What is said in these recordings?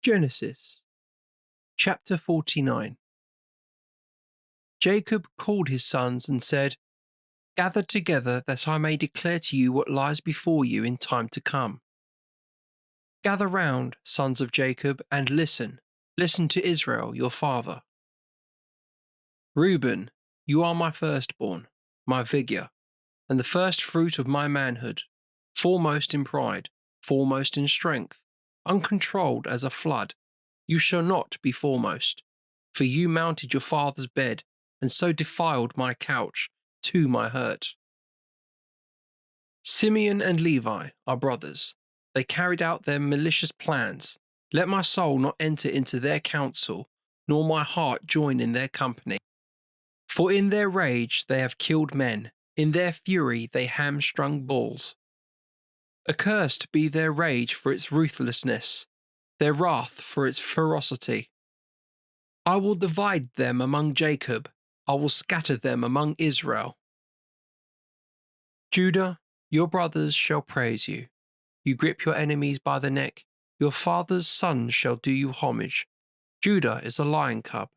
Genesis chapter 49. Jacob called his sons and said, "Gather together that I may declare to you what lies before you in time to come. Gather round, sons of Jacob, and listen. Listen to Israel, your father. Reuben, you are my firstborn, my vigour, and the first fruit of my manhood, foremost in pride, foremost in strength, uncontrolled as a flood. You shall not be foremost, for you mounted your father's bed, and so defiled my couch to my hurt. Simeon and Levi are brothers. They carried out their malicious plans. Let my soul not enter into their counsel, nor my heart join in their company. For in their rage they have killed men, in their fury they hamstrung bulls. Accursed be their rage for its ruthlessness, their wrath for its ferocity. I will divide them among Jacob, I will scatter them among Israel. Judah, your brothers shall praise you. You grip your enemies by the neck, your father's sons shall do you homage. Judah is a lion cub.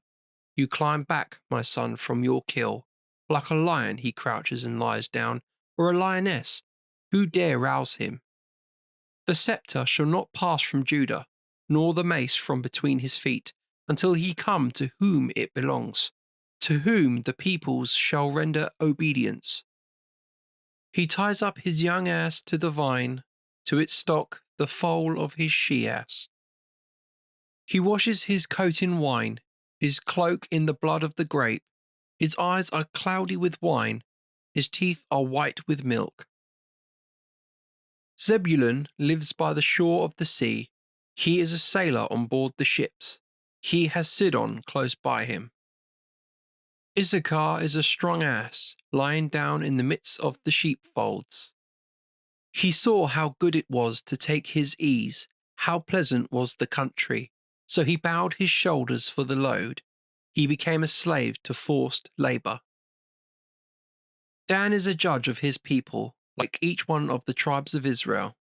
You climb back, my son, from your kill. Like a lion he crouches and lies down, or a lioness. Who dare rouse him? The sceptre shall not pass from Judah, nor the mace from between his feet, until he come to whom it belongs, to whom the peoples shall render obedience. He ties up his young ass to the vine, to its stock the foal of his she-ass. He washes his coat in wine, his cloak in the blood of the grape. His eyes are cloudy with wine, his teeth are white with milk. Zebulun lives by the shore of the sea. He is a sailor on board the ships. He has Sidon close by him. Issachar is a strong ass, lying down in the midst of the sheepfolds. He saw how good it was to take his ease, how pleasant was the country, so he bowed his shoulders for the load. He became a slave to forced labour. Dan is a judge of his people, like each one of the tribes of Israel.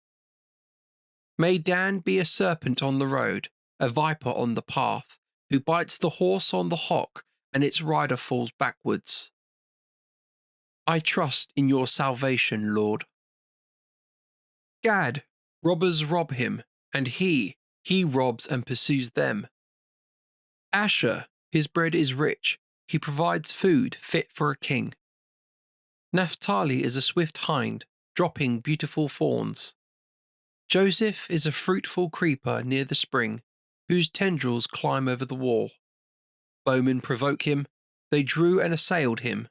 May Dan be a serpent on the road, a viper on the path, who bites the horse on the hock and its rider falls backwards. I trust in your salvation, Lord. Gad, robbers rob him, and he robs and pursues them. Asher, his bread is rich, he provides food fit for a king. Naphtali is a swift hind, dropping beautiful fawns. Joseph is a fruitful creeper near the spring, whose tendrils climb over the wall. Bowmen provoke him, they drew and assailed him.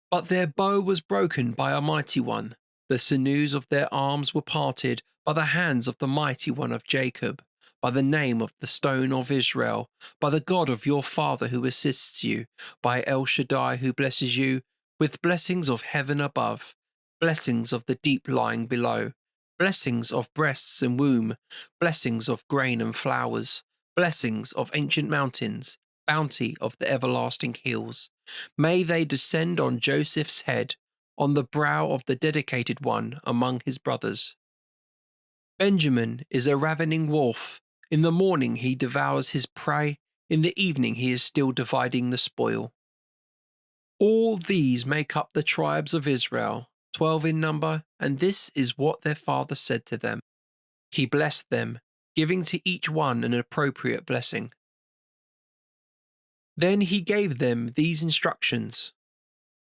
But their bow was broken by a mighty one, the sinews of their arms were parted by the hands of the mighty one of Jacob, by the name of the stone of Israel, by the God of your father who assists you, by El Shaddai who blesses you, with blessings of heaven above, blessings of the deep lying below, blessings of breasts and womb, blessings of grain and flowers, blessings of ancient mountains, bounty of the everlasting hills. May they descend on Joseph's head, on the brow of the dedicated one among his brothers. Benjamin is a ravening wolf. In the morning he devours his prey, in the evening he is still dividing the spoil. All these make up the tribes of Israel, 12 in number, and this is what their father said to them. He blessed them, giving to each one an appropriate blessing. Then he gave them these instructions.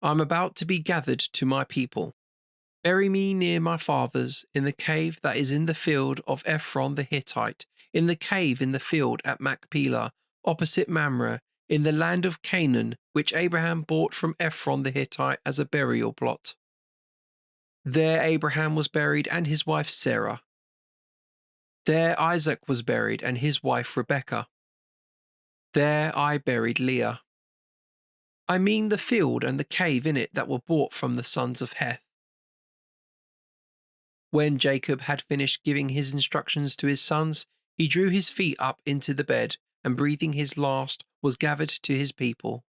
I am about to be gathered to my people. Bury me near my fathers, in the cave that is in the field of Ephron the Hittite, in the cave in the field at Machpelah, opposite Mamre, in the land of Canaan, which Abraham bought from Ephron the Hittite as a burial plot. There Abraham was buried and his wife Sarah. There Isaac was buried and his wife Rebekah. There I buried Leah. I mean the field and the cave in it that were bought from the sons of Heth. When Jacob had finished giving his instructions to his sons, he drew his feet up into the bed, and breathing his last, was gathered to his people.